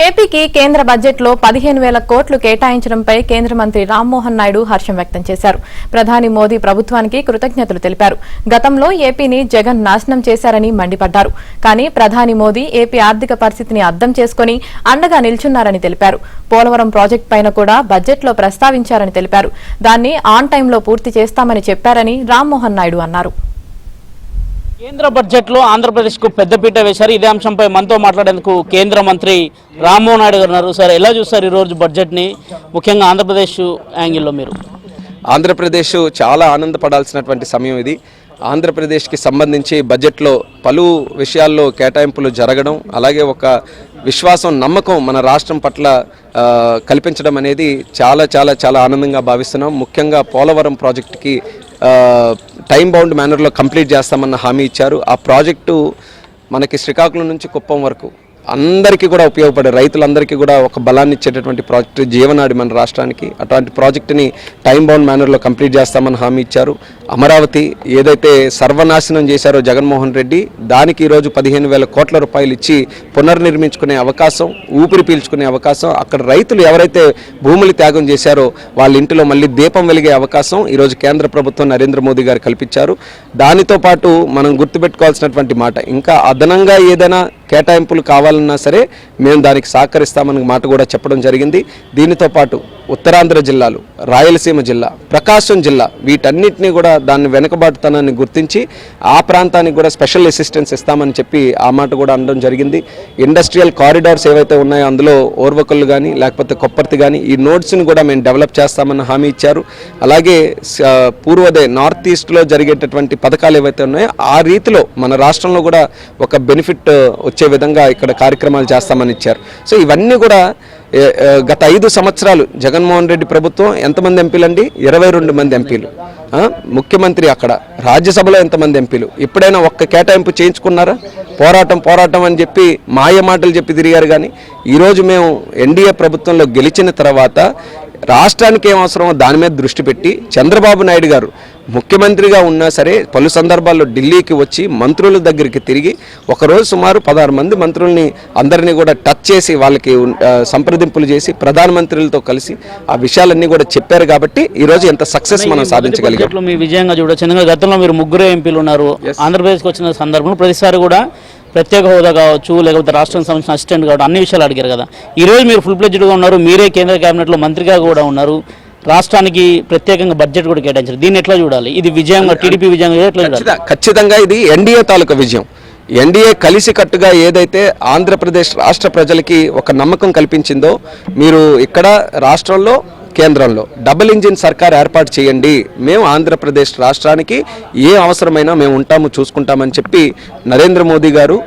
ఏపీకి కేంద్ర బడ్జెట్లో 15,000 కోట్లు కేటాయించడంపై కేంద్ర మంత్రి రామ్మోహన్ నాయుడు హర్షం వ్యక్తం చేశారు. ప్రధాని మోదీ ప్రభుత్వానికి కృతజ్ఞతలు తెలిపారు. గతంలో ఏపీని జగన్ నాశనం చేశారని మండిపడ్డారు. కానీ ప్రధాని మోదీ ఏపీ ఆర్థిక పరిస్థితిని అర్థం చేసుకుని అండగా నిల్చున్నారని తెలిపారు. పోలవరం ప్రాజెక్టు పైన కూడా బడ్జెట్లో ప్రస్తావించారని తెలిపారు. దాన్ని ఆన్ టైంలో పూర్తి చేస్తామని చెప్పారని రామ్మోహన్ నాయుడు అన్నారు. కేంద్ర బడ్జెట్లో ఆంధ్రప్రదేశ్కు పెద్దపీట వేశారు. ఇదే అంశంపై మనతో మాట్లాడేందుకు కేంద్ర మంత్రి రామ్మోహన్ నాయుడు గారు ఉన్నారు. సార్, ఎలా చూస్తారు ఈరోజు బడ్జెట్ని, ముఖ్యంగా ఆంధ్రప్రదేశ్ యాంగిల్లో? మీరు ఆంధ్రప్రదేశ్ చాలా ఆనందపడాల్సినటువంటి సమయం ఇది. ఆంధ్రప్రదేశ్కి సంబంధించి బడ్జెట్లో పలు విషయాల్లో కేటాయింపులు జరగడం, అలాగే ఒక విశ్వాసం, నమ్మకం మన రాష్ట్రం పట్ల కల్పించడం అనేది చాలా చాలా చాలా ఆనందంగా భావిస్తున్నాం. ముఖ్యంగా పోలవరం ప్రాజెక్టుకి టైం బౌండ్ మేనర్లో కంప్లీట్ చేస్తామన్న హామీ ఇచ్చారు. ఆ ప్రాజెక్టు మనకి శ్రీకాకుళం నుంచి కుప్పం వరకు అందరికీ కూడా ఉపయోగపడే, రైతులందరికీ కూడా ఒక బలాన్ని ఇచ్చేటటువంటి ప్రాజెక్టు, జీవనాడి మన రాష్ట్రానికి. అటువంటి ప్రాజెక్టుని టైం బౌండ్ మేనర్లో కంప్లీట్ చేస్తామని హామీ ఇచ్చారు. అమరావతి ఏదైతే సర్వనాశనం చేశారో జగన్మోహన్ రెడ్డి, దానికి ఈరోజు 15,000 కోట్ల రూపాయలు ఇచ్చి పునర్నిర్మించుకునే అవకాశం, ఊపిరి పీల్చుకునే అవకాశం, అక్కడ రైతులు ఎవరైతే భూములు త్యాగం చేశారో వాళ్ళ ఇంటిలో మళ్ళీ దీపం వెలిగే అవకాశం ఈరోజు కేంద్ర ప్రభుత్వం నరేంద్ర మోదీ గారు కల్పించారు. దానితో పాటు మనం గుర్తుపెట్టుకోవాల్సినటువంటి మాట, ఇంకా అదనంగా ఏదైనా కేటాయింపులు కావాలన్నా సరే మేము దానికి సహకరిస్తామన్న మాట కూడా చెప్పడం జరిగింది. దీనితో పాటు ఉత్తరాంధ్ర జిల్లాలు, రాయలసీమ జిల్లా, ప్రకాశం జిల్లా, వీటన్నిటినీ కూడా దాన్ని వెనుకబాటుతనాన్ని గుర్తించి ఆ ప్రాంతానికి కూడా స్పెషల్ అసిస్టెన్స్ ఇస్తామని చెప్పి ఆ మాట కూడా అనడం జరిగింది. ఇండస్ట్రియల్ కారిడార్స్ ఏవైతే ఉన్నాయో అందులో ఓర్వకల్లు కానీ లేకపోతే కొప్పర్తి కానీ ఈ నోడ్స్ని కూడా మేము డెవలప్ చేస్తామన్న హామీ ఇచ్చారు. అలాగే పూర్వోదయ నార్త్ ఈస్ట్లో జరిగేటటువంటి పథకాలు ఏవైతే ఉన్నాయో ఆ రీతిలో మన రాష్ట్రంలో కూడా ఒక బెనిఫిట్ వచ్చే విధంగా ఇక్కడ కార్యక్రమాలు చేస్తామని ఇచ్చారు. సో ఇవన్నీ కూడా గత 5 సంవత్సరాలు జగన్మోహన్ రెడ్డి ప్రభుత్వం ఎంతమంది ఎంపీలు అండి? 22 మంది ఎంపీలు. ముఖ్యమంత్రి అక్కడ, రాజ్యసభలో ఎంతమంది ఎంపీలు? ఎప్పుడైనా ఒక్క కేటాయింపు చేయించుకున్నారా? పోరాటం అని చెప్పి మాయ మాటలు చెప్పి తిరిగారు. కానీ ఈరోజు మేము ఎన్డీఏ ప్రభుత్వంలో గెలిచిన తర్వాత రాష్ట్రానికి ఏం అవసరమో దాని మీద దృష్టి పెట్టి చంద్రబాబు నాయుడు గారు ముఖ్యమంత్రిగా ఉన్నా సరే పలు సందర్భాల్లో ఢిల్లీకి వచ్చి మంత్రుల దగ్గరికి తిరిగి ఒకరోజు సుమారు 16 మంది మంత్రుల్ని అందరినీ కూడా టచ్ చేసి వాళ్ళకి సంప్రదింపులు చేసి ప్రధానమంత్రులతో కలిసి ఆ విషయాలన్నీ కూడా చెప్పారు. కాబట్టి ఈరోజు ఎంత సక్సెస్ మనం సాధించగలిగాం. మీ విజయంగా చూడొచ్చు. గతంలో మీరు 3 ఎంపీలు ఉన్నారు. ఆంధ్రప్రదేశ్కి వచ్చిన సందర్భంలో ప్రతిసారి కూడా ప్రత్యేక హోదా కావచ్చు, లేకపోతే రాష్ట్రానికి సంబంధించిన అసిస్టెంట్ కావచ్చు, అన్ని విషయాలు అడిగారు కదా. ఈరోజు మీరు ఫుల్ ప్లెడ్జ్డ్గా ఉన్నారు, మీరే కేంద్ర కేబినెట్లో మంత్రిగా కూడా ఉన్నారు, రాష్ట్రానికి ప్రత్యేకంగా బడ్జెట్ కూడా కేటాయించారు. దీన్ని ఎట్లా చూడాలి? ఇది విజయంగా, టీడీపీ విజయంగా ఎట్లా చూడాలి? ఖచ్చితంగా ఇది ఎన్డీఏ తాలూకా విజయం. ఎన్డీఏ కలిసికట్టుగా ఏదైతే ఆంధ్రప్రదేశ్ రాష్ట్ర ప్రజలకి ఒక నమ్మకం కల్పించిందో, మీరు ఇక్కడ రాష్ట్రంలో కేంద్రంలో డబుల్ ఇంజిన్ సర్కార్ ఏర్పాటు చేయండి, మేము ఆంధ్రప్రదేశ్ రాష్ట్రానికి ఏ అవసరమైనా మేము ఉంటాము, చూసుకుంటామని చెప్పి నరేంద్ర మోదీ గారు,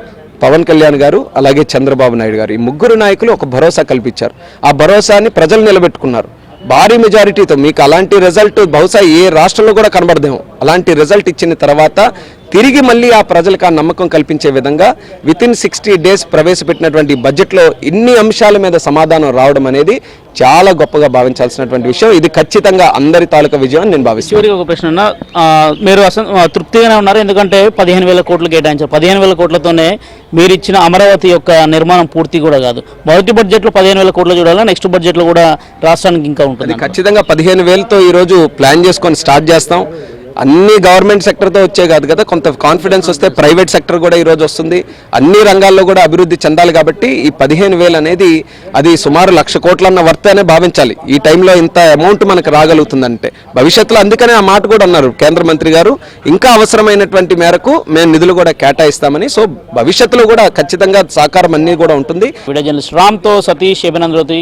పవన్ కళ్యాణ్ గారు, అలాగే చంద్రబాబు నాయుడు గారు, ఈ 3 నాయకులు ఒక భరోసా కల్పించారు. ఆ భరోసాని ప్రజలు నిలబెట్టుకున్నారు భారీ మెజారిటీతో. మీకు అలాంటి రిజల్ట్ బహుశా ఏ రాష్ట్రంలో కూడా కనబడదేమో. అలాంటి రిజల్ట్ ఇచ్చిన తర్వాత తిరిగి మళ్ళీ ఆ ప్రజలకు ఆ నమ్మకం కల్పించే విధంగా వితిన్ 60 days ప్రవేశపెట్టినటువంటి బడ్జెట్లో ఇన్ని అంశాల మీద సమాధానం రావడం అనేది చాలా గొప్పగా భావించాల్సినటువంటి విషయం. ఇది ఖచ్చితంగా అందరి తాలూకా విజయం అని నేను భావిస్తున్నాను. ఒక ప్రశ్న, మీరు తృప్తిగానే ఉన్నారు? ఎందుకంటే 15,000 కోట్లు కేటాయించారు. 15,000 కోట్లతోనే మీరు ఇచ్చిన అమరావతి యొక్క నిర్మాణం పూర్తి కూడా కాదు. మొదటి బడ్జెట్లో 15,000 కోట్లు చూడాలా, నెక్స్ట్ బడ్జెట్లో కూడా రాష్ట్రానికి ఇంకా ఉంటుంది. ఖచ్చితంగా 15,000తో ఈరోజు ప్లాన్ చేసుకొని స్టార్ట్ చేస్తాం. అన్ని గవర్నమెంట్ సెక్టర్తో వచ్చే కాదు కదా, కొంత కాన్ఫిడెన్స్ వస్తే ప్రైవేట్ సెక్టర్ కూడా ఈరోజు వస్తుంది. అన్ని రంగాల్లో కూడా అభివృద్ధి చెందాలి. కాబట్టి ఈ 15,000 అనేది అది సుమారు 1,00,000 కోట్లన్న వర్త్ అనే భావించాలి. ఈ టైంలో ఇంత అమౌంట్ మనకు రాగలుగుతుందంటే భవిష్యత్తులో, అందుకనే ఆ మాట కూడా అన్నారు కేంద్ర మంత్రి గారు, ఇంకా అవసరమైనటువంటి మేరకు మేము నిధులు కూడా కేటాయిస్తామని. సో భవిష్యత్తులో కూడా ఖచ్చితంగా సహకారం అన్నీ కూడా ఉంటుంది. వీడియో జర్నలిస్ట్ రామ్తో సతీష్, ఏబినంద్రోతి.